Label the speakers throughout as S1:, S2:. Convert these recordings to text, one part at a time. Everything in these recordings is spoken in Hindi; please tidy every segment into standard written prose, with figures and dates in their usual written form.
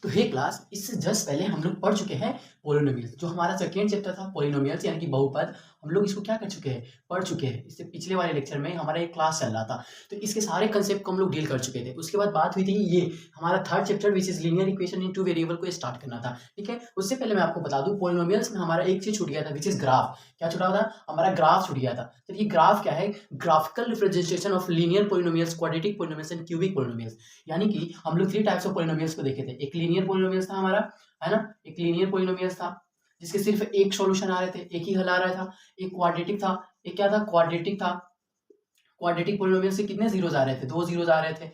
S1: तो हे क्लास, इससे जस्ट पहले हम लोग पढ़ चुके हैं पोलिनोमियल्स। जो हमारा सेकेंड चैप्टर था पोलिनोमियल्स यानी कि बहुपद, हम लोग इसको क्या कर चुके हैं, पढ़ चुके हैं। इससे पिछले वाले लेक्चर में हमारा एक क्लास चल रहा था, तो इसके सारे कंसेप्ट को हम लोग डील कर चुके थे। उसके बाद बात हुई थी ये हमारा third chapter which is linear equation in two variable को स्टार्ट करना था। ठीक है, उससे पहले मैं आपको बता दूं पोलिनोमियल्स में हमारा एक चीज छूट गया था विच इज ग्राफ। क्या छूटा था? हमारा ग्राफ छूट गया था। तो ये ग्राफ क्या है? Graphical representation of linear polynomials, quadratic polynomials and cubic polynomials. यानी कि हम लोग 3 टाइप्स ऑफ पोलिनोमियल्स को देखे थे। एक लीनियर पोलिनोमियल्स था हमारा, है ना, एक लीनियर पोलिनोमियल्स था जिसके सिर्फ एक सॉल्यूशन आ रहे थे, एक ही हल आ रहा था। एक क्वाड्रेटिक था, एक क्या था, क्वाड्रेटिक था। क्वाड्रेटिक पोलिनोमियल से कितने जीरोस आ रहे थे? 2 जीरोस आ रहे थे,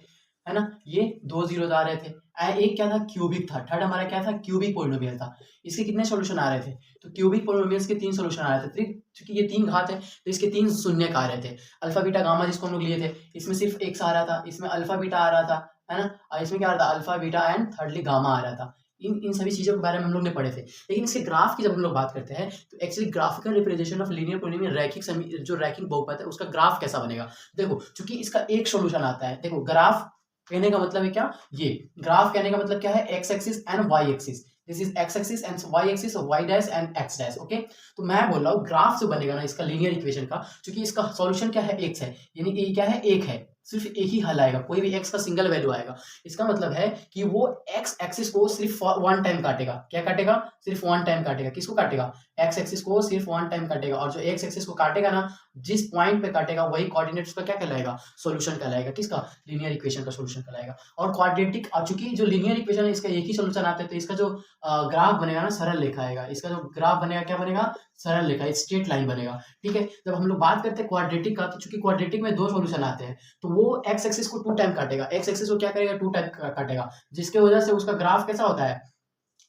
S1: है ना, ये 2 जीरोस आ रहे थे। एक क्या था, क्यूबिक था। थर्ड हमारा क्या था, क्यूबिक पोलिनोमियल था। इसके कितने सॉल्यूशन आ रहे थे? तो क्यूबिक पोलिनोमियल्स के 3 सॉल्यूशन आ रहे थे। क्योंकि ये 3 घात है तो इसके 3 शून्य आ रहे थे। अल्फा बीटा गामा जिसको हम लोग लिए थे, इसमें सिर्फ एक्स आ रहा था, इसमें अल्फा बीटा आ रहा था, है ना, और इसमें क्या आ रहा था, alpha beta and thirdly gamma आ रहा था। इन सभी चीजों के बारे में हम लोग ने पढ़े थे। लेकिन इसके ग्राफ की जब हम लोग बात करते हैं तो actually graphical representation of linear polynomial रैखिक जो रैखिक बहुपद है उसका ग्राफ कैसा बनेगा। देखो, चूंकि इसका एक सॉल्यूशन आता है। देखो, ग्राफ कहने का मतलब है क्या, ये ग्राफ कहने का मतलब क्या है, X axis and Y axis. This is X axis and Y axis, Y dash and X dash. Okay, तो मैं बोल रहा हूँ ग्राफ से बनेगा ना इसका लीनियर इक्वेशन का, क्योंकि इसका सॉल्यूशन क्या है, एक्स है, यानी कि क्या है, एक है, सिर्फ एक ही हल आएगा, कोई भी एक्स का सिंगल वैल्यू आएगा। इसका मतलब है कि वो एक्स एक्सिस को सिर्फ 1 टाइम काटेगा। क्या काटेगा? सिर्फ 1 टाइम काटेगा। किसको काटेगा? एक्स एक्सिस को सिर्फ 1 टाइम काटेगा। और जो एक्स एक्सिस को काटेगा ना, जिस पॉइंट पे काटेगा वही कोऑर्डिनेट उसका क्या कहलाएगा, सॉल्यूशन कहलाएगा। किसका? लीनियर इक्वेशन का सॉल्यूशन कहलाएगा। और क्वाड्रेटिक, चूंकि जो लीनियर इक्वेशन है इसका एक ही सॉल्यूशन आता है, तो इसका जो ग्राफ बनेगा ना, सरल रेखा आएगा। इसका जो ग्राफ बनेगा क्या बनेगा, सरल रेखा, स्ट्रेट लाइन बनेगा। ठीक है, जब हम लोग बात करते हैं क्वाड्रेटिक का, तो चूंकि क्वाड्रेटिक में 2 सॉल्यूशन आते हैं, तो वो एक्स एक्सिस को 2 टाइम काटेगा। एक्स एक्सिस को क्या करेगा, 2 टाइम काटेगा, जिसके वजह से उसका ग्राफ कैसा होता है,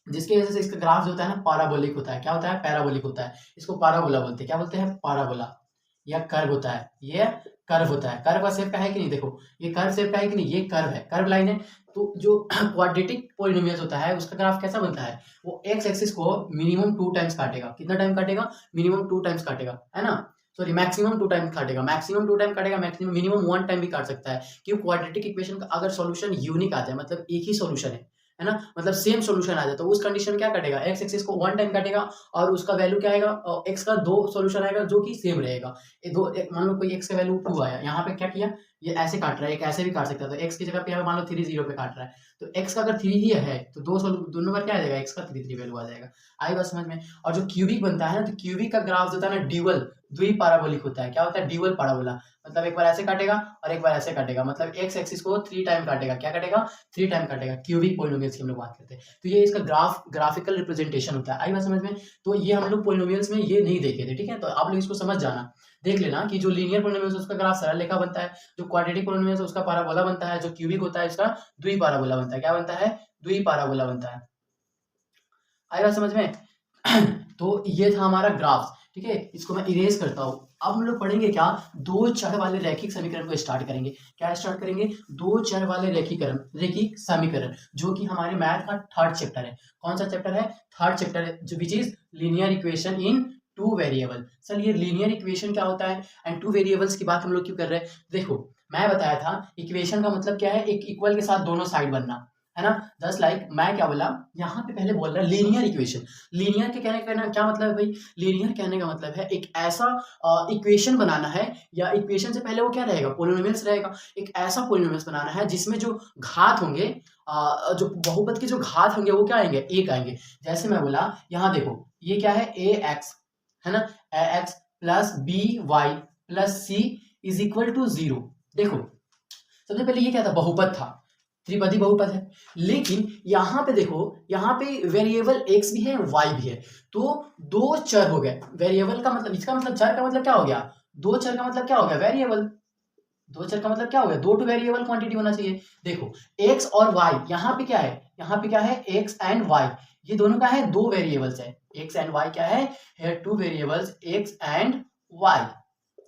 S1: जिसकी वजह से इसका ग्राफ जो होता है ना, पैराबोलिक होता है। क्या होता है? पैराबोलिक होता है। इसको पैराबोला बोलते हैं। क्या बोलते हैं? पैराबोला, या कर्व होता है। ये कर्व होता है। कर्व का शेप का है कि नहीं, देखो ये कर्व शेप का है कि नहीं, ये कर्व है, कर्व लाइन है। तो जो क्वाड्रेटिक पोलिनोमियल्स होता है उसका ग्राफ कैसा बनता है, वो एक्स एक्सिस को मिनिमम 2 टाइम्स काटेगा। कितना टाइम काटेगा? मिनिमम 2 टाइम्स काटेगा, है ना, सॉरी मैक्सिमम 2 टाइम काटेगा। मैक्सिमम 2 टाइम काटेगा, मैक्सिमम मिनिमम 1 टाइम भी काट सकता है। क्योंकि क्वाड्रेटिक इक्वेशन का अगर सॉल्यूशन यूनिक आ जाए, मतलब एक ही सॉल्यूशन है ना, मतलब सेम सॉल्यूशन आ जाए, तो उस कंडीशन में क्या काटेगा, एक्स एक्सिस को 1 टाइम काटेगा और उसका वैल्यू क्या आएगा, एक्स का 2 सॉल्यूशन आएगा जो कि सेम रहेगा। मान लो कोई एक्स का वैल्यू 2 आया, यहाँ पे क्या किया, ये ऐसे काट रहा है, एक ऐसे भी काट सकता है, तो एक्स की जगह पे मान लो 3 0 पे काट रहा है, तो एक्स का अगर 3 ही है तो दोनों बार क्या आ जाएगा, एक्स का 3 3 वैल्यू आ जाएगा। आई बात समझ में। और जो क्यूबिक बनता है ना, तो क्यूबिक का ग्राफ होता है ना, ड्यूअल, द्वि पैराबोलिक होता है। क्या होता है? ड्यूअल पैराबोला, मतलब एक बार ऐसे काटेगा और एक बार ऐसे काटेगा, मतलब एक्स एक्सिस को 3 टाइम काटेगा। क्या काटेगा? 3 टाइम काटेगा। क्यूबिक पोलिनोमियल्स की हम लोग बात करते हैं, तो ये इसका ग्राफिकल रिप्रेजेंटेशन होता है। आई बात समझ में। तो ये हम लोग पोलिनोमियल्स में ये नहीं देखे थे, ठीक है, तो आप लोग इसको समझ जाना, देख लेना कि जो लीनियर पोलिनोमियल्स उसका ग्राफ सरल रेखा बनता है, जो क्वाड्रेटिक पोलिनोमियल्स उसका पैराबोला बनता है, जो क्यूबिक होता है इसका द्वि पैराबोला बनता है। क्या बनता है? द्वि पैराबोला बनता है। आई बात समझ में। तो ये था हमारा ग्राफ, ठीक है, इसको मैं इरेज करता हूं। अब हम लोग पढ़ेंगे क्या, 2 चर वाले रैखिक समीकरण को स्टार्ट करेंगे। क्या स्टार्ट करेंगे? 2 चर वाले रैखिक समीकरण, जो कि हमारे मैथ का थर्ड चैप्टर है। कौन सा चैप्टर है? थर्ड चैप्टर है, जो which is linear equation in 2 variable. Sir ये लीनियर इक्वेशन क्या होता है एंड 2 वेरिएबल्स की बात हम लोग क्यों कर रहे हैं? देखो, मैं बताया था इक्वेशन का मतलब क्या है, एक इक्वल के साथ दोनों साइड बनना, है ना। जस्ट लाइक मैं क्या बोला, यहाँ पे पहले बोल रहा है लीनियर इक्वेशन। लीनियर के कहने का क्या मतलब है भाई? लीनियर कहने का मतलब है एक ऐसा इक्वेशन बनाना है, या इक्वेशन से पहले वो क्या रहेगा, पोलिनोमियल्स रहेगा। एक ऐसा पोलिनोमियल्स बनाना है जिसमें जो घात होंगे, जो बहुपद के जो घात होंगे वो क्या आएंगे, एक आएंगे। जैसे मैं बोला, यहाँ देखो, ये क्या है, ए एक्स, है ना, a x plus b y plus c is equal to 0। देखो, सबसे पहले ये क्या था, बहुपद था, त्रिपदी बहुपद है। लेकिन यहाँ पे देखो, यहाँ पे वेरिएबल x भी है, y भी है, तो 2 चर हो गए। वेरिएबल का मतलब, इसका मतलब चर का मतलब क्या हो गया, 2 चर का मतलब क्या हो गया, वेरिएबल। 2 चर का मतलब क्या हो गया, 2 वेरिएबल क्वांटिटी होना चाहिए। देखो, x और y, यहाँ पे क्या है, यहाँ पे क्या है, x एंड y, ये दोनों का है 2 वेरिएबल्स है। x एंड y क्या है, 2 वेरिएबल्स, x एंड y।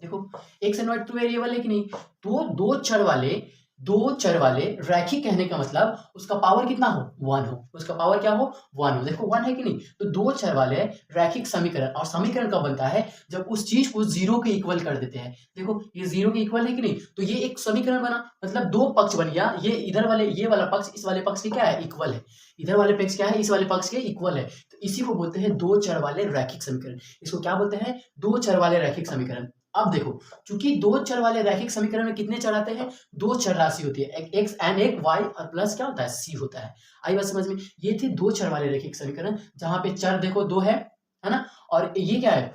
S1: देखो, x एंड y 2 वेरिएबल है कि नहीं, तो 2 चर वाले दो चर वाले रैखिक कहने का मतलब उसका पावर कितना हो, 1 हो, उसका पावर क्या हो, 1 हो। देखो 1 है कि नहीं, तो दो चर वाले रैखिक समीकरण, और समीकरण कब बनता है, जब उस चीज को 0 के इक्वल कर देते हैं। देखो ये 0 के इक्वल है कि नहीं, तो ये एक समीकरण बना, मतलब दो पक्ष बन गया, ये इधर वाले, ये वाला पक्ष इस वाले पक्ष के क्या है, इक्वल है, इधर वाले पक्ष क्या है, इस वाले पक्ष के इक्वल है। तो इसी को बोलते हैं दो चर वाले रैखिक समीकरण। इसको क्या बोलते हैं, दो चर वाले रैखिक समीकरण। अब देखो, चूंकि दो चर वाले रैखिक समीकरण में कितने चर आते हैं, दो चर राशि होती है, एक एक्स एंड एक वाई और प्लस क्या होता है, सी होता है। आई बात समझ में, ये थे दो चर वाले रैखिक समीकरण, जहां पे चर देखो दो है ना, और ये क्या है,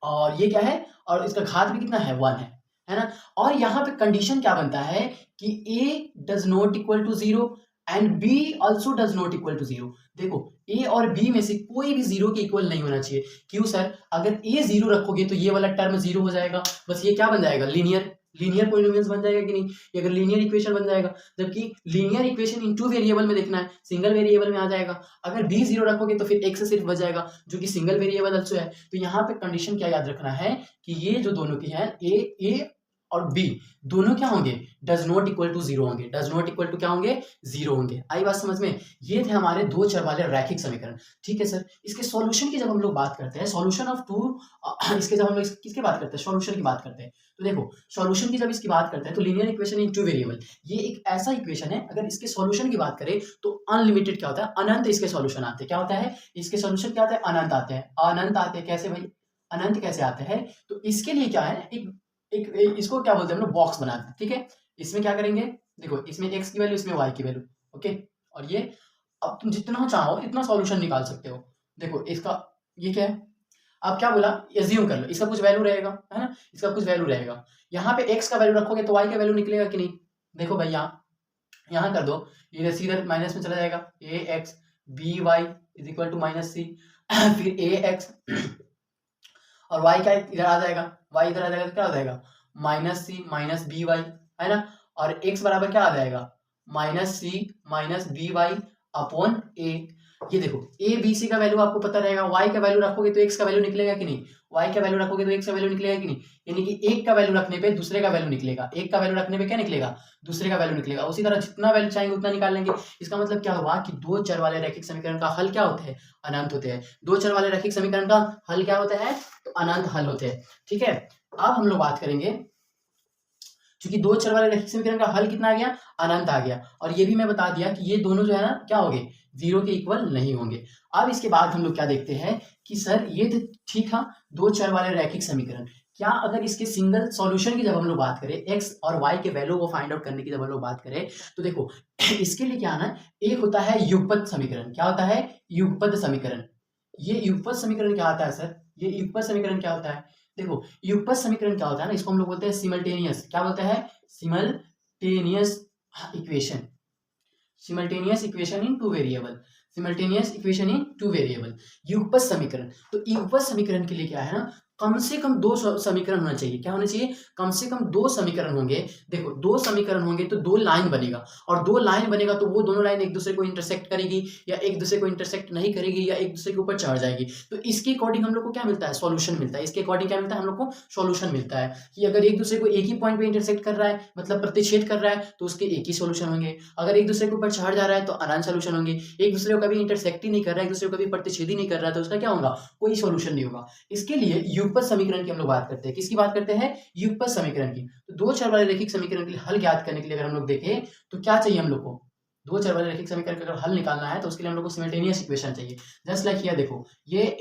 S1: और ये क्या है, और इसका घात भी कितना है, 1 है ना। और यहाँ पे कंडीशन क्या बनता है कि a does not equal to 0 and b also does not equal to 0। देखो a और b में से कोई भी 0 के इक्वल नहीं होना चाहिए। क्यों सर, अगर a 0 रखोगे तो ये वाला टर्म 0 हो जाएगा, बस ये क्या बन जाएगा, लीनियर पॉलिनोमियल्स बन जाएगा कि नहीं, ये अगर लीनियर इक्वेशन बन जाएगा, जबकि linear equation in two variable में देखना है, सिंगल वेरिएबल में आ जाएगा। अगर b 0 रखोगे तो फिर x से सिर्फ बच जाएगा, जो कि सिंगल वेरिएबल also है। तो यहाँ पे कंडीशन क्या याद रखना है कि ये जो दोनों की है a और b दोनों क्या होंगे, डज नॉट इक्वल टू 0 होंगे, डज नॉट इक्वल टू क्या होंगे, 0 होंगे। आई बात समझ में, ये थे हमारे दो चर वाले रैखिक समीकरण। ठीक है सर, इसके सॉल्यूशन की जब हम लोग बात करते हैं, सॉल्यूशन ऑफ टू, इसके जब हम लोग किसकी बात करते हैं, सॉल्यूशन की बात करते हैं, तो देखो सॉल्यूशन की जब इसकी बात करते हैं तो linear equation in two variable, ये एक ऐसा इक्वेशन है, अगर इसके सॉल्यूशन की बात करें तो अनलिमिटेड क्या होता है, अनंत इसके सॉल्यूशन आते हैं। क्या होता है, इसके सॉल्यूशन क्या होता है, अनंत आते हैं, अनंत आते हैं। कैसे भाई, अनंत कैसे आते हैं, तो इसके लिए क्या है, एक इसको क्या बोलते हैं हम लोग, बॉक्स बना दें। ठीक है, इसमें क्या करेंगे, देखो इसमें x की वैल्यू, इसमें y की वैल्यू, ओके, और ये अब तुम जितना चाहो इतना सॉल्यूशन निकाल सकते हो। देखो इसका ये क्या है, अब क्या बोला, एज्यूम कर लो इसका कुछ वैल्यू रहेगा, है ना, इसका कुछ वैल्यू रहेगा। यहाँ पे x का वैल्यू रखोगे तो y का वैल्यू निकलेगा कि नहीं। देखो भाई यहाँ कर दो, ये सीधा माइनस में चला जाएगा, a x b y is equal to minus c, फिर ए एक्स और y का इधर आ जाएगा, y इधर आ जाएगा तो क्या हो जाएगा, माइनस सी माइनस बी वाई, है ना, और x बराबर क्या आ जाएगा, माइनस सी माइनस बी वाई अपॉन ए। ये देखो ए बी सी का वैल्यू आपको पता रहेगा, y का वैल्यू रखोगे तो x का वैल्यू निकलेगा कि नहीं, y का वैल्यू रखोगे तो x का वैल्यू निकलेगा कि नहीं, यानी कि एक का वैल्यू रखने पे दूसरे का वैल्यू निकलेगा, एक का वैल्यू रखने पे क्या निकलेगा, दूसरे का वैल्यू निकलेगा। उसी तरह जितना वैल्यू चाहेंगे उतना निकाल लेंगे। इसका मतलब क्या हुआ कि दो चर वाले रैखिक समीकरण का हल क्या होता है, अनंत होते हैं। दो चर वाले रैखिक समीकरण का हल क्या होता है, तो अनंत हल होते हैं। ठीक है, अब हम लोग बात करेंगे, क्योंकि दो चर वाले रैखिक समीकरण का हल कितना आ गया, अनंत आ गया, और ये भी मैं बता दिया कि ये दोनों जो है ना क्या हो गए, 0 के इक्वल नहीं होंगे। अब इसके बाद हम लोग क्या देखते हैं कि सर ये तो ठीक था, दो चर वाले रैखिक समीकरण, क्या अगर इसके सिंगल सॉल्यूशन की जब हम लोग बात करें, x और y के वैल्यू को फाइंड आउट करने की जब हम लोग बात करें, तो देखो इसके लिए क्या आना, एक होता है युगपत समीकरण। क्या होता है, युगपत समीकरण। ये युगपत समीकरण क्या होता है सर, ये युगपत समीकरण क्या होता है, देखो युगपत समीकरण क्या होता है ना, इसको हम लोग बोलते हैं सिमल्टेनियस, क्या बोलते हैं, simultaneous equation, simultaneous equation in two variable, simultaneous equation in two variable, युगपत समीकरण। तो युगपत समीकरण के लिए क्या है ना, कम से कम दो समीकरण होना चाहिए। क्या होना चाहिए, कम से कम दो समीकरण होंगे। देखो दो समीकरण होंगे तो दो लाइन बनेगा, और दो लाइन बनेगा तो वो दोनों लाइन एक दूसरे को इंटरसेक्ट करेगी, या एक दूसरे को इंटरसेक्ट नहीं करेगी, या एक दूसरे के ऊपर चढ़ जाएगी। तो इसके अकॉर्डिंग हम लोग को क्या मिलता है, सॉल्यूशन मिलता है। इसके अकॉर्डिंग क्या मिलता है, हम लोग को सॉल्यूशन मिलता है कि अगर एक दूसरे को एक ही पॉइंट पे इंटरसेक्ट कर रहा है, मतलब प्रतिच्छेद कर रहा है, तो उसके एक ही सॉल्यूशन होंगे। अगर एक दूसरे के ऊपर चढ़ जा रहा है तो अनंत सॉल्यूशन होंगे। एक दूसरे को कभी इंटरसेक्ट ही नहीं कर रहा है, एक दूसरे को कभी प्रतिच्छेद ही नहीं कर रहा है, तो उसका क्या होगा, कोई सॉल्यूशन नहीं होगा। इसके लिए युगपत समीकरण की हम लोग बात करते हैं। किसकी बात करते हैं, युगपत समीकरण की। तो दो चर वाले रैखिक समीकरण के लिए हल ज्ञात करने के लिए अगर हम लोग देखें तो क्या चाहिए हम लोग को, दो चर वाले रैखिक समीकरण का अगर हल निकालना है तो उसके लिए हम लोग को सिमल्टेनियस इक्वेशन चाहिए। जस्ट लाइक हियर देखो, ये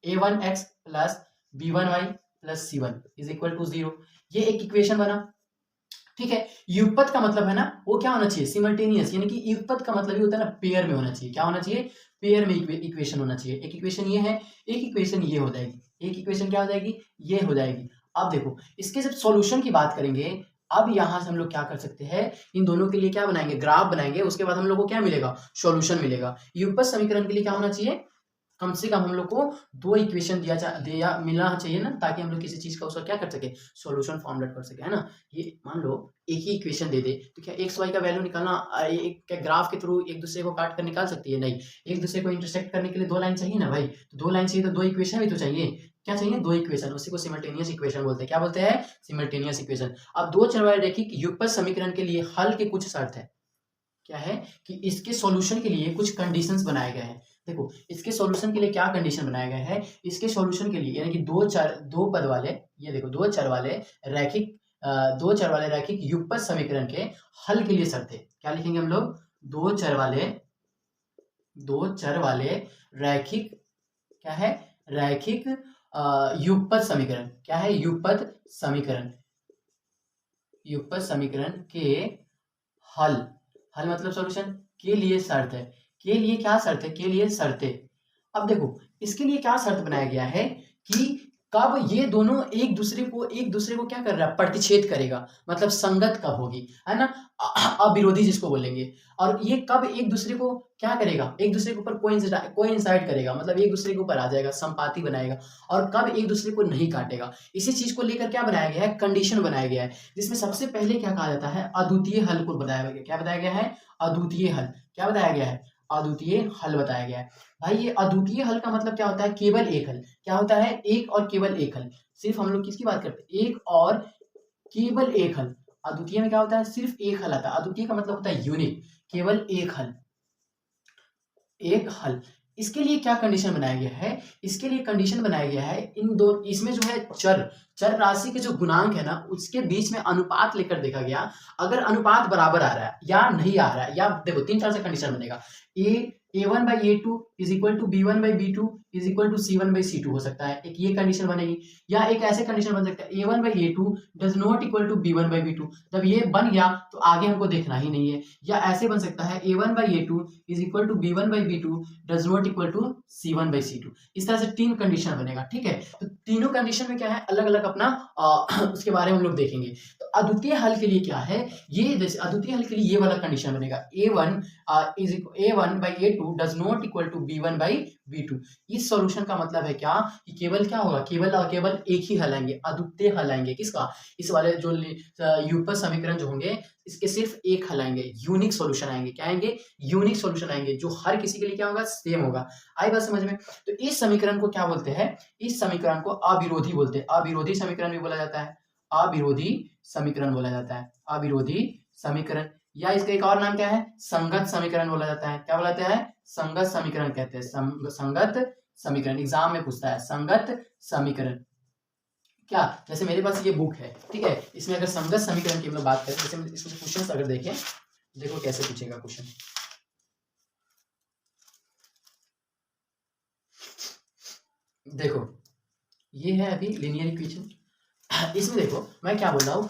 S1: a1x plus b1y plus c1 is equal to 0, ये एक इक्वेशन बना। ठीक है, युगपत का मतलब है ना वो क्या होना चाहिए, सिमल्टेनियस, यानी कि युगपत का मतलब ये होता है ना पेयर में होना चाहिए। क्या होना चाहिए, पेयर में इक्वेशन होना चाहिए। एक इक्वेशन ये है, एक इक्वेशन ये हो जाएगी, एक इक्वेशन क्या हो जाएगी, ये हो जाएगी। अब देखो इसके जब सॉल्यूशन की बात करेंगे, अब यहां से हम लोग क्या कर सकते हैं, इन दोनों के लिए क्या बनाएंगे, ग्राफ बनाएंगे। उसके बाद हम लोग को क्या मिलेगा, सॉल्यूशन मिलेगा। युगपत समीकरण के लिए क्या होना चाहिए, कम से कम हम लोग को दो इक्वेशन दिया मिलना चाहिए ना, ताकि हम लोग किसी चीज का उसका क्या कर सके, सॉल्यूशन फॉर्मुलेट कर सके, है ना। ये मान लो एक ही इक्वेशन दे दे तो क्या एक्स वाई का वैल्यू निकालना एक क्या ग्राफ के थ्रू एक दूसरे को काट कर निकाल सकती है, नहीं। एक दूसरे को इंटरसेक्ट करने के लिए दो लाइन चाहिए ना भाई, तो दो लाइन चाहिए तो दो इक्वेशन भी तो चाहिए। क्या चाहिए, दो इक्वेशन, उसी को सिमल्टेनियस इक्वेशन बोलते हैं। क्या बोलते हैं, सिमल्टेनियस इक्वेशन। अब दो चर वाले रैखिक युगपत समीकरण के लिए हल के कुछ शर्त है। क्या है कि इसके सॉल्यूशन के लिए कुछ कंडीशंस बनाए गए हैं। देखो इसके सॉल्यूशन के लिए क्या कंडीशन बनाया गया है, इसके सॉल्यूशन के लिए यानी कि दो पद वाले, ये देखो दो चर वाले रैखिक युगपत समीकरण के हल के लिए शर्तें क्या लिखेंगे हम लोग, दो चर वाले रैखिक, क्या है, रैखिक युगपत समीकरण, क्या है, युगपत समीकरण के हल मतलब सॉल्यूशन के लिए शर्त है, के लिए क्या शर्त है, के लिए शर्तें। अब देखो इसके लिए क्या शर्त बनाया गया है कि कब ये दोनों एक दूसरे को क्या कर रहा है, प्रतिच्छेद करेगा, मतलब संगत कब होगी, है ना, अविरोधी जिसको बोलेंगे। और ये कब एक दूसरे को क्या करेगा, एक दूसरे के ऊपर कोइंसाइड करेगा, मतलब एक दूसरे के ऊपर आ जाएगा, संपाती बनाएगा, और कब एक दूसरे को नहीं काटेगा। इसी चीज को लेकर क्या बनाया गया है, कंडीशन बनाया गया है, जिसमें सबसे पहले क्या कहा जाता है, अद्वितीय हल को बताया गया। क्या बताया गया है, अद्वितीय हल। क्या बताया गया है, अद्वितीय हल बताया गया है। भाई ये अद्वितीय हल का मतलब क्या होता है, केवल एक हल। क्या होता है, एक और केवल एक हल। सिर्फ हम लोग किसकी बात करते हैं, एक और केवल एक हल। अद्वितीय में क्या होता है, सिर्फ एक हल आता है। अद्वितीय का मतलब होता है यूनिक, केवल एक हल। इसके लिए क्या कंडीशन बनाया गया है, इसके लिए कंडीशन बनाया गया है, इन दो, इसमें जो है चर राशि के जो गुणांक है ना, उसके बीच में अनुपात लेकर देखा गया। अगर अनुपात बराबर आ रहा है या नहीं आ रहा है, या देखो 3-4 से कंडीशन बनेगा, a1/a2 is equal to b1/b2 is equal to c1/c2 हो सकता है, एक ये कंडीशन बनेगी। या एक ऐसे कंडीशन बन सकता है, a1/a2 does not equal to b1/b2। जब ये बन गया तो आगे हमको देखना ही नहीं है। या ऐसे बन सकता है, a1/a2 is equal to b1/b2 does not equal to c1/c2। इस तरह से 3 कंडीशन बनेगा, ठीक है। तो तीनों कंडीशन में क्या है, अलग अलग अपना उसके बारे में हम लोग देखेंगे। तो अद्वितीय हल के लिए क्या है, ये जैसे अद्वितीय हल के लिए ये वाला कंडीशन बनेगा, a1/a2 does not equal to b1/b2। इस सॉल्यूशन का मतलब है क्या, कि केवल क्या होगा, केवल और केवल एक ही हल आएंगे, अद्वितीय हल आएंगे। किसका, इस वाले जो युगपत समीकरण जो होंगे, इसके सिर्फ एक हल आएंगे, यूनिक सॉल्यूशन आएंगे। क्या आएंगे, यूनिक सॉल्यूशन आएंगे, जो हर किसी के लिए क्या होगा, सेम होगा। आई बात समझ में। तो इस समीकरण को क्या बोलते हैं, इस समीकरण को अविरोधी बोलते हैं। अविरोधी समीकरण भी बोला जाता है, अविरोधी समीकरण बोला जाता है, अविरोधी समीकरण। या इसका एक और नाम क्या है, संगत समीकरण बोला जाता है। क्या बोला जाता है, संगत समीकरण कहते हैं, संगत समीकरण। एग्जाम में पूछता है संगत समीकरण। क्या, जैसे मेरे पास ये बुक है, ठीक है, इसमें अगर संगत समीकरण की हम लोग बात करें, जैसे इसमें क्वेश्चन अगर देखें, देखो कैसे पूछेगा क्वेश्चन। देखो ये है अभी लीनियर इक्वेशन। इसमें देखो मैं क्या बोल रहा हूँ,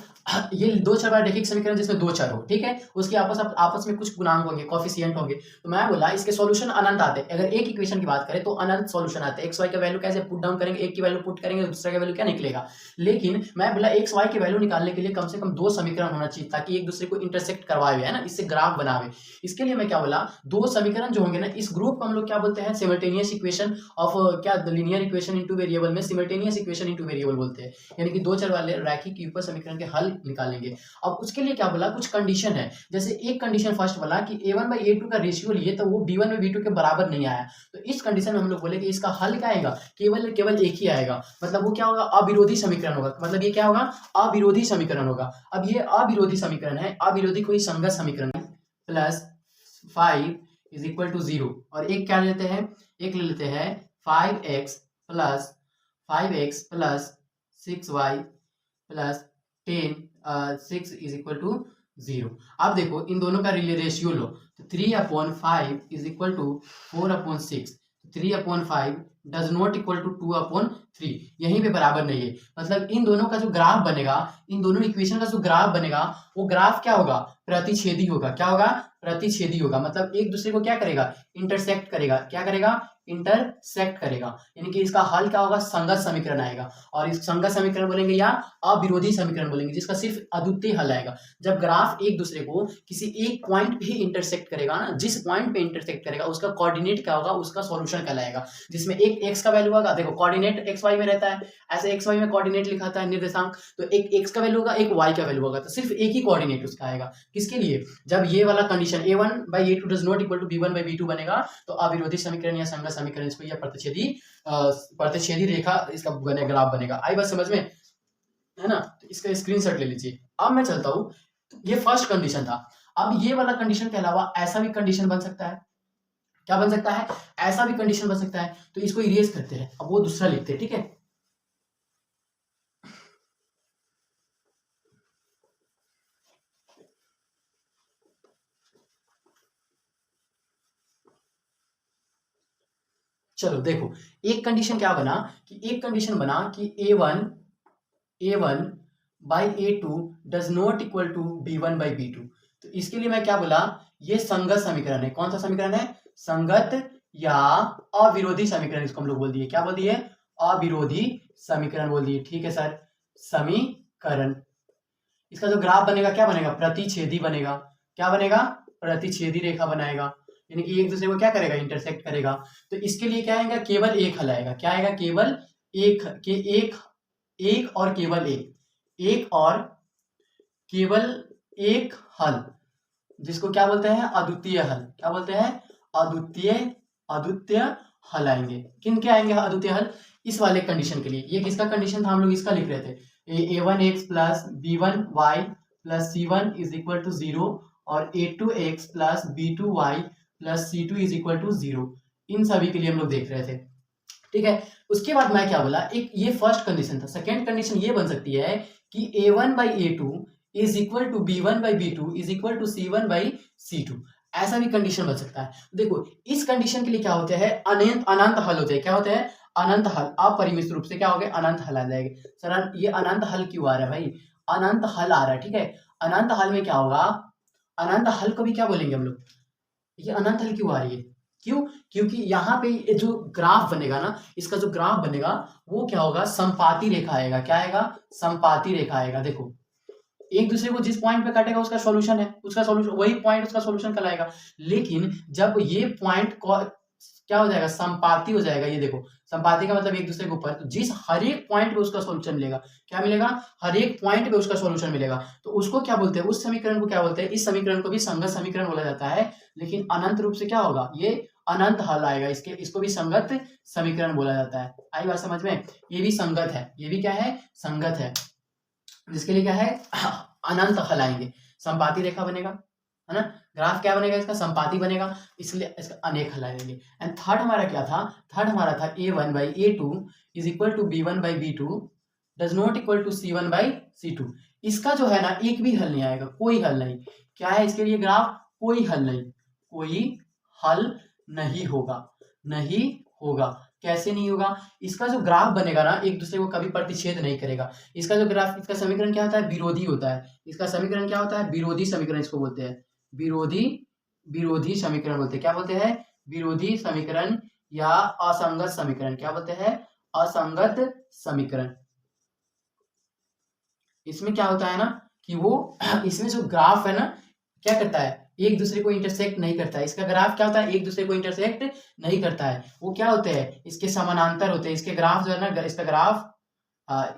S1: ये दो चर वाला रैखिक समीकरण जिसमें दो चर हो, ठीक है, उसके आपस में कुछ गुणांक होंगे, कोएफिशिएंट होंगे। तो मैं बोला इसके सॉल्यूशन अनंत आते हैं। अगर एक इक्वेशन की बात करें तो अनंत सॉल्यूशन आते हैं। एक्स वाई का वैल्यू कैसे पुट डाउन करेंगे, एक की वैल्यू पुट करेंगे तो दूसरा का वैल्यू क्या निकलेगा। लेकिन मैं बोला एक्स वाई की वैल्यू निकालने के लिए कम से कम दो समीकरण होना चाहिए, ताकि एक दूसरे को इंटरसेक्ट करवाए, है ना, इससे ग्राफ बनावे। इसके लिए मैं क्या बोला, दो समीकरण जो होंगे ना, इस ग्रुप को हम लोग क्या बोलते हैं, सिमल्टेनियस इक्वेशन ऑफ क्या, लीनियर इक्वेशन इनटू वेरिएबल में सिमल्टेनियस इक्वेशन इनटू वेरिएबल बोलते हैं। यानी कि दो चर वाले रैखिक युगपत समीकरण के हल निकालेंगे। अब उसके लिए क्या बोला, कुछ कंडीशन है। जैसे एक कंडीशन फर्स्ट बोला कि a1/a2 का रेशियो लिए तो वो b1/b2 के बराबर नहीं आया, तो इस कंडीशन में हम लोग बोले कि इसका हल क्या आएगा, केवल एक ही आएगा। मतलब वो क्या होगा, अविरोधी समीकरण होगा। मतलब ये क्या होगा, अविरोधी समीकरण होगा। अब ये अविरोधी समीकरण है, अविरोधी कोई संगत समीकरण है, प्लस 5 इज इक्वल टू 0। और एक क्या लेते हैं, एक ले लेते हैं 5x plus 6y plus 6 is equal to 0। अब देखो इन दोनों का रेशियो लो, तो 3/5 is equal to 4/6। 3/5 does not equal to 2/3, यहीं पे बराबर नहीं है। मतलब इन दोनों का जो ग्राफ बनेगा, इन दोनों इक्वेशन का जो ग्राफ बनेगा, वो ग्राफ क्या होगा, प्रतिच्छेदी होगा। क्या होगा, प्रतिच्छेदी होगा। मतलब एक दूसरे को क्या करेगा, इंटरसेक्ट करेगा। क्या करेगा, इंटरसेक्ट करेगा। यानी कि इसका हल क्या होगा, संगत समीकरण आएगा। और इस संगत समीकरण बोलेंगे या अविरोधी समीकरण बोलेंगे, जिसका सिर्फ अद्वितीय हल आएगा। जब ग्राफ एक दूसरे को किसी एक पॉइंट पे इंटरसेक्ट करेगा ना, जिस पॉइंट पे इंटरसेक्ट करेगा उसका कोऑर्डिनेट क्या होगा, उसका सॉल्यूशन कहलाएगा। जिसमें एक एक्स का वैल्यू होगा, देखो कोऑर्डिनेट एक्स वाई में रहता है, ऐसे एक्स वाई में कोऑर्डिनेट लिखाता है निर्देशांक, तो एक एक्स का वैल्यू होगा, एक वाई का वैल्यू होगा, तो सिर्फ एक ही कोऑर्डिनेट उसका आएगा। किसके लिए, जब ये वाला condition a1/a2 does not equal to b1/b2 बनेगा, तो अविरोधी समीकरण या संगत समीकरण इसको, या प्रतिच्छेदी रेखा इसका ग्राफ बनेगा। आई बात समझ में, है ना। तो इसका स्क्रीनशॉट ले लीजिए। अब मैं चलता हूँ, ये फर्स्ट कंडीशन था। अब ये वाला कंडीशन के अलावा ऐसा भी कंडीशन बन सकता है, क्या बन सकता है, ऐसा भी कंडीशन बन सकता है। तो इसको इरेज करते हैं, अब वो दूसरा लिखते हैं, ठीक है। चलो देखो, एक कंडीशन क्या बना कि a1 by a2 does not equal to b1 by b2। तो इसके लिए मैं क्या बोला, ये संगत समीकरण है। कौन सा समीकरण है, संगत या अविरोधी समीकरण इसको हम लोग बोल दिए। क्या बोल दिए, अविरोधी समीकरण बोल दिए, ठीक है सर। समीकरण, इसका जो ग्राफ बनेगा क्या बनेगा, प्रतिच्छेदी बनेगा। क्या बनेगा, प्रतिच्छेदी रेखा बनाएगा, यानी कि एक दूसरे को क्या करेगा, इंटरसेक्ट करेगा। तो इसके लिए क्या आएगा, केवल एक हल आएगा। क्या आएगा, केवल एक और केवल एक हल, जिसको क्या बोलते हैं, अद्वितीय हल। क्या बोलते हैं, अद्वितीय हल आएंगे। किन के आएंगे अद्वितीय हल, इस वाले कंडीशन के लिए। ये किसका कंडीशन था, हम लोग इसका लिख रहे थे, a1x plus b1y plus c1 is equal to 0 और a2x plus b2y plus c2 is equal to 0। इन सभी के लिए हम लोग देख रहे थे, ठीक है। उसके बाद मैं क्या बोला, एक ये फर्स्ट कंडीशन था। सेकेंड कंडीशन ये बन सकती है कि a1 by a2 is equal to b1 by b2 is equal to c1 by c2। ऐसा भी कंडीशन बन सकता है। देखो इस कंडीशन के लिए क्या होते हैं, अनंत हल होते हैं। क्या होते हैं, अनंत हल। अपरिमित रूप से क्या हो गए, अनंत हल आ जाएंगे। सर ये अनंत हल क्यों आ रहा है भाई, अनंत हल आ रहा है, ठीक है। अनंत हल में क्या होगा, अनंत हल को भी क्या बोलेंगे हम लोग, ये अनंत हल क्यों आ रही है, क्यों, क्योंकि यहाँ पे ये जो ग्राफ बनेगा ना, इसका जो ग्राफ बनेगा वो क्या होगा, संपाती रेखा आएगा। क्या आएगा, संपाती रेखा आएगा। देखो एक दूसरे को जिस पॉइंट पे काटेगा उसका सॉल्यूशन है, उसका सॉल्यूशन वही पॉइंट उसका सॉल्यूशन कहलाएगा। लेकिन जब ये पॉइंट क्या हो जाएगा, संपाती हो जाएगा। ये देखो संपाती का मतलब एक दूसरे के ऊपर, तो जिस हर एक पॉइंट पे उसका सॉल्यूशन मिलेगा। क्या मिलेगा, हर एक पॉइंट पे उसका सॉल्यूशन मिलेगा। तो उसको क्या बोलते हैं, उस समीकरण को क्या बोलते हैं, इस समीकरण को भी संगत समीकरण बोला जाता है। लेकिन अनंत रूप से क्या होगा, ये अनंत हल आएगा। इसको भी संगत समीकरण बोला जाता है। आई बात समझ में, ये भी संगत है, ये भी क्या है, संगत है। जिसके लिए क्या है, अनंत हल आएंगे। संपाती रेखा बनेगा, है ना। ग्राफ क्या बनेगा, इसका संपाती बनेगा, इसलिए इसका अनेक हल आएंगे। एंड थर्ड हमारा क्या था, थर्ड हमारा था a1 by a2 is equal to b1 by b2 does not equal to c1 by c2। इसका जो है ना एक भी हल नहीं आएगा, कोई हल नहीं। क्या है इसके लिए ग्राफ, कोई हल नहीं, कोई हल नहीं होगा, नहीं होगा। कैसे नहीं होगा, इसका जो ग्राफ बनेगा ना एक दूसरे को कभी प्रतिच्छेद नहीं करेगा। इसका जो ग्राफ, इसका समीकरण क्या होता है, विरोधी होता है। इसका समीकरण क्या होता है, विरोधी समीकरण इसको बोलते हैं। विरोधी समीकरण बोलते हैं। क्या बोलते हैं, विरोधी समीकरण या असंगत समीकरण। क्या बोलते हैं, असंगत समीकरण। इसमें क्या होता है ना कि वो इसमें जो ग्राफ है ना क्या करता है, एक दूसरे को इंटरसेक्ट नहीं करता है। इसका ग्राफ क्या होता है, एक दूसरे को इंटरसेक्ट नहीं करता है। वो क्या होते हैं, इसके समानांतर होते हैं। इसके ग्राफ जो है ना,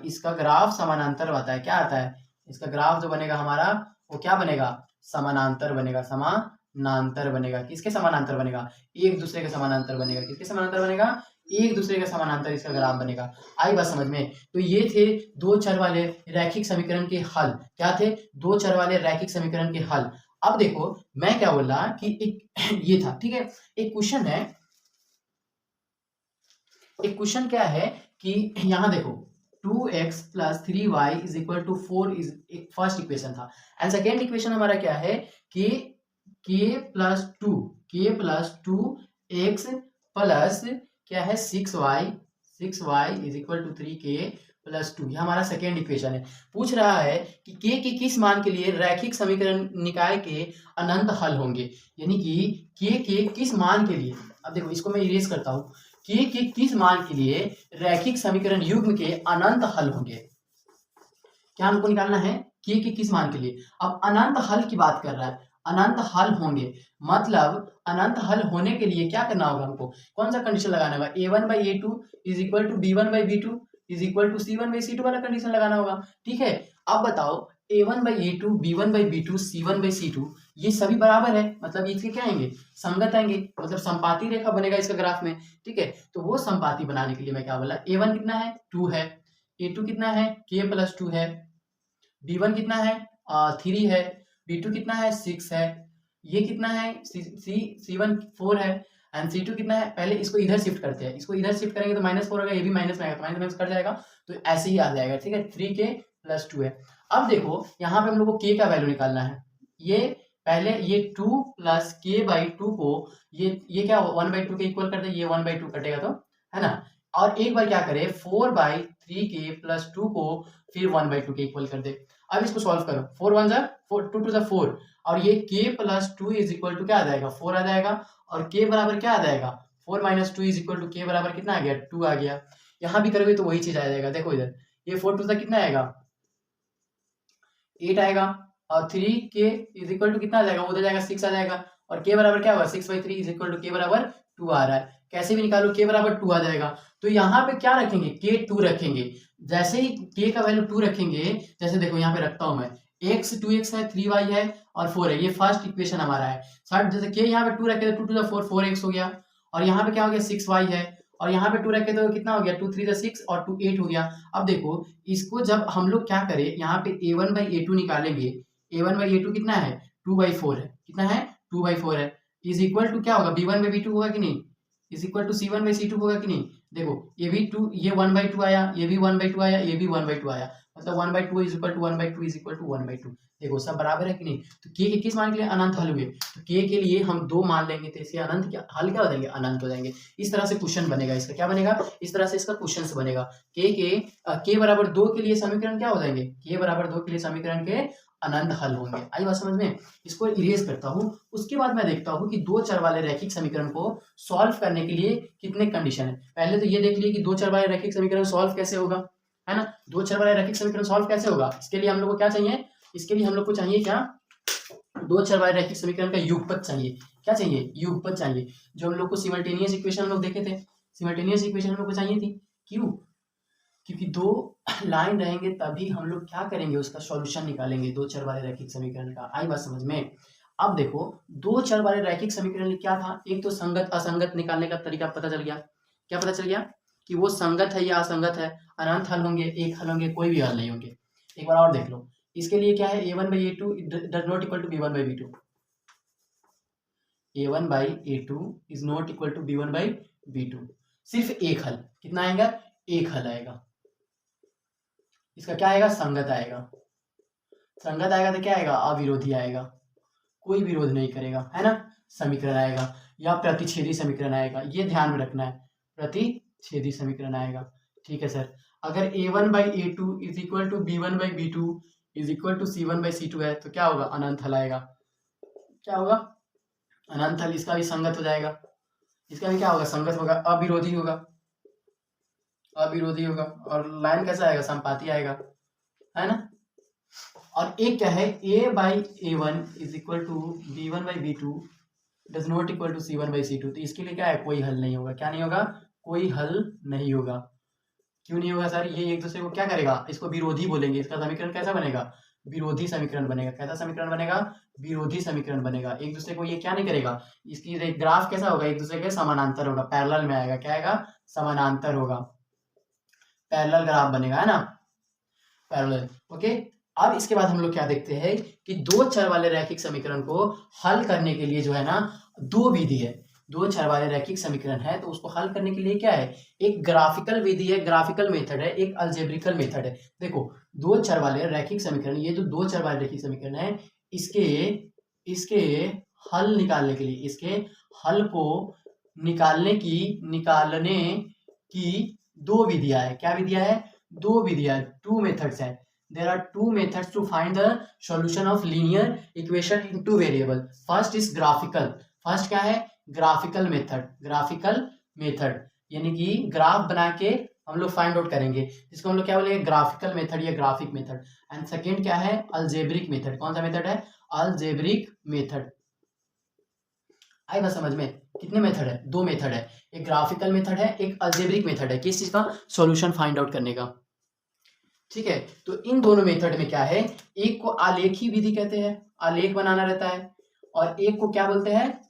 S1: इसका ग्राफ समानांतर आता है। क्या आता है, इसका ग्राफ जो बनेगा हमारा वो क्या बनेगा, समानांतर बनेगा, समानांतर बनेगा। किसके समानांतर बनेगा, एक दूसरे के समानांतर बनेगा। किसके समानांतर बनेगा, एक दूसरे के समानांतर इसका ग्राफ बनेगा। आई बात समझ में। तो ये थे दो चर वाले रैखिक समीकरण के हल। क्या थे, दो चर वाले रैखिक समीकरण के हल। अब देखो मैं क्या बोल रहा कि एक ये था, ठीक है। एक क्वेश्चन है, एक क्वेश्चन क्या है कि यहां देखो 2x plus 3y is equal to 4 is एक फर्स्ट इक्वेशन था। एंड सेकेंड इक्वेशन हमारा क्या है कि k plus two x plus क्या है 6y is equal to 3k plus 2। ये हमारा सेकेंड इक्वेशन है। पूछ रहा है कि k के किस मान के लिए रैखिक समीकरण निकाय के अनंत हल होंगे, यानी कि k के किस मान के लिए। अब देखो इसको मैं इरेज करता हूं, k के किस मान के लिए रैखिक समीकरण युग्म के अनंत हल होंगे। क्या हमको निकालना है, k के किस मान के लिए। अब अनंत हल की बात कर रहा है, अनंत हल होंगे मतलब अनंत हल होने के लिए क्या करना होगा, हमको कौन सा कंडीशन लगाना होगा, a1 by a2 is equal to b1 by b2 is equal to c1 by c2 वाला कंडीशन लगाना होगा। ठीक है, अब बताओ a1 by a2 b1 by b2 c1 by c2 ये सभी बराबर है, मतलब इसके क्या आएंगे, संगत आएंगे, मतलब संपाती रेखा बनेगा इसका ग्राफ में। ठीक है, तो वो संपाती बनाने के लिए मैं क्या बोला, a1 कितना है 2 है, a2 कितना है k+2 है, b1 कितना है 3 है, b2 कितना है 6 है, ये कितना है c1 4 है, एंड c2 कितना है। पहले इसको इधर शिफ्ट करते हैं, इसको इधर शिफ्ट करेंगे तो -4 होगा, ये भी माइनस में आएगा, माइनस माइनस कट जाएगा, तो ऐसे ही आ जाएगा। ठीक है, 3k+2 है। अब देखो यहाँ पे हम लोग को k का वैल्यू निकालना है। ये पहले ये 2 + k/2 को ये क्या 1/2 के इक्वल कर दे, ये 1/2 कटेगा तो, है ना। और एक बार क्या करे 4/3k+2 को फिर 1/2 के इक्वल कर दे। अब इसको सॉल्व करो, 4 1 जा 4, 2 2 जा 4, और ये k+2 = क्या आ जाएगा 4 आ जाएगा, और k बराबर क्या आ जाएगा 4 - 2 = k बराबर कितना आ गया 2 आ गया। यहाँ भी करोगे तो वही चीज आ जाएगा, देखो इधर ये 4 2 कितना आएगा 8 आएगा, और 3k = कितना आ जाएगा, उधर जाएगा 6 आ जाएगा, और k बराबर क्या होगा 6/3 = k बराबर 2 आ रहा है। कैसे भी निकालो k बराबर 2 आ जाएगा, तो यहाँ पे क्या रखेंगे k 2 रखेंगे। जैसे ही k का वैल्यू 2 रखेंगे, जैसे देखो यहाँ पे रखता हूं मैं, x 2x है, 3y है और 4 है, ये फर्स्ट इक्वेशन हमारा है। सर जैसे k यहाँ पे 2 रखे तो 2 2 4 4x हो गया, और यहाँ पे क्या हो गया 6y है, और यहाँ पे 2 रखे तो कितना हो गया 2 3 6 और 2 8 हो गया। अब देखो इसको जब हम लोग क्या करें, यहाँ पे a1/a2 निकालेंगे, a1/a2 कितना है 2/4 है, कितना है 2/4 है, इज इक्वल टू क्या होगा b1/b2 होगा कि नहीं, इज इक्वल टू c1/c2 होगा कि नहीं। देखो ये भी 2, ये 1/2 आया, ये भी 1/2 आया, ये भी 1/2 आया, मतलब 1/2 = 1/2 = 1/2। देखो सब बराबर है कि नहीं। तो k के किस मान के लिए अनंत हल हुए, तो k के लिए हम 2 मान लेंगे, तो इसके अनंत क्या हल क्या हो जाएंगे अनंत हो जाएंगे। इस तरह से क्वेश्चन बनेगा, इसका क्या बनेगा, इस तरह से इसका क्वेश्चन बनेगा। k बराबर 2 के लिए समीकरण क्या हो जाएंगे, k बराबर 2 के लिए समीकरण के अनंत हल होंगे। आई बात समझ में। इसको इरेज करता हूँ, उसके बाद मैं देखता हूँ कि 2 चर वाले रैखिक समीकरण को सॉल्व करने के लिए कितने कंडीशन है। पहले तो ये देख लिए कि 2 चर वाले रैखिक समीकरण सॉल्व कैसे होगा, है ना। 2 चर वाले रैखिक समीकरण सॉल्व कैसे होगा, इसके लिए हम लोग को क्या चाहिए, इसके लिए हम लोग को चाहिए क्या 2 चर वाले रैखिक समीकरण का युगपत चाहिए। क्या चाहिए, युगपत चाहिए। जो हम लोग को सिमल्टेनियस इक्वेशन हम लोग देखे थे, सिमल्टेनियस इक्वेशन हम लोग को चाहिए थी, क्यों, क्योंकि 2 लाइन रहेंगे तभी हम लोग क्या करेंगे उसका सॉल्यूशन निकालेंगे 2 चर वाले रैखिक समीकरण का। आई बात समझ में। अब देखो 2 चर वाले रैखिक समीकरण क्या था, एक तो संगत असंगत निकालने का तरीका पता चल गया। क्या पता चल गया कि वो संगत है या असंगत है, अनंत हल होंगे, एक हल होंगे, कोई भी हल नहीं होंगे। एक बार और देख लो, इसके लिए क्या है a1/a2 does not equal to b1/b2, a1/a2 is not equal to b1/b2। सिर्फ एक हल, कितना आएगा एक हल आएगा, इसका क्या आएगा संगत आएगा। संगत आएगा तो क्या आएगा अविरोधी आएगा, कोई विरोध नहीं करेगा, है ना। समीकरण आएगा या प्रतिच्छेदी समीकरण आएगा, ये ध्यान में रखना है, प्रतिच्छेदी समीकरण आएगा। ठीक है सर, अगर a1/a2 is equal to b1/b2 is equal to c1/c2 है तो क्या होगा अनंत हल आएगा। क्या होगा अनंत हल, इसका भी संगत हो जाएगा, इसका भी क्या होगा संगत होगा, अविरोधी होगा, अविरोधी होगा, और लाइन कैसा आएगा संपाती आएगा, है ना। और एक क्या है a/a1 is equal to b1/b2 does not equal to c1/c2, तो इसके लिए क्या है कोई हल नहीं होगा। क्या नहीं होगा, कोई हल नहीं होगा। क्यों नहीं होगा सर, ये एक दूसरे को क्या करेगा, इसको विरोधी बोलेंगे, इसका समीकरण कैसा बनेगा विरोधी समीकरण बनेगा। कैसा समीकरण बनेगा विरोधी समीकरण बनेगा। एक दूसरे को ये क्या नहीं करेगा, इसकी ग्राफ कैसा होगा एक दूसरे के समानांतर होगा, पैरेलल में आएगा, क्या आएगा समानांतर होगा, पैरेलल ग्राफ बनेगा, है ना, पैरेलल। ओके, अब इसके बाद हम लोग क्या देखते हैं कि 2 चर वाले रैखिक समीकरण को हल करने के लिए जो है ना 2 विधि है। 2 चर वाले रैखिक समीकरण है तो उसको हल करने के लिए क्या है, एक ग्राफिकल विधि है, ग्राफिकल मेथड है, एक अलजेब्रिकल मेथड है। देखो 2 चर वाले रैखिक समीकरण, ये जो 2 चर वाले रैखिक समीकरण है इसके हल निकालने के लिए, इसके हल को निकालने की 2 विधियां है। क्या विधियां है, 2 विधियां, 2 मेथड्स है। There are 2 methods to find the solution of linear equation in 2 variable. First is graphical. First क्या है graphical method. Graphical method यानी कि ग्राफ बना के हम लोग फाइंड आउट करेंगे, जिसको हम लोग क्या बोलेंगे ग्राफिकल मेथड या ग्राफिक मेथड। एंड सेकेंड क्या है अल्जेब्रिक मेथड। कौन सा मेथड है अल्जेब्रिक मेथड। आई बात समझ में। कितने मेथड है 2 मेथड है, एक ग्राफिकल मेथड है, एक अल्जेब्रिक मेथड है, किस चीज का सॉल्यूशन फाइंड आउट करने का। ठीक है, तो इन दोनों मेथड में क्या है, एक को आलेखी विधि कहते हैं, आलेख बनाना रहता है, और एक को क्या बोलते हैं,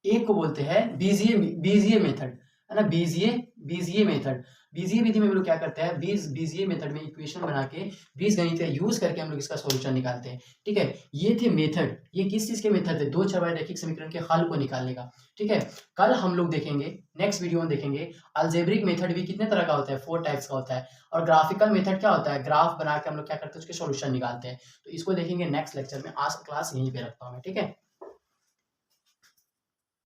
S1: एक को बोलते हैं बीजीए मेथड, है ना, बीजीए मेथड। बीजीए विधि में हम लोग क्या करते हैं, बीजीए मेथड में इक्वेशन बना के बीजगणित का यूज करके हम लोग इसका सॉल्यूशन निकालते हैं। ठीक है, ये थे मेथड, ये किस चीज के मेथड थे, दो चरवाई रैखिक समीकरण के हल को निकालने का। ठीक है, कल हम लोग देखेंगे, नेक्स्ट वीडियो में देखेंगे अलजेब्रिक मेथड भी कितने तरह का होता है, 4 टाइप्स का होता है। और ग्राफिकल मेथड क्या होता है, ग्राफ बना के हम लोग क्या करते हैं, उसके सॉल्यूशन निकालते हैं। तो इसको देखेंगे नेक्स्ट लेक्चर में। आज क्लास यहीं पे रखता हूँ मैं, ठीक है।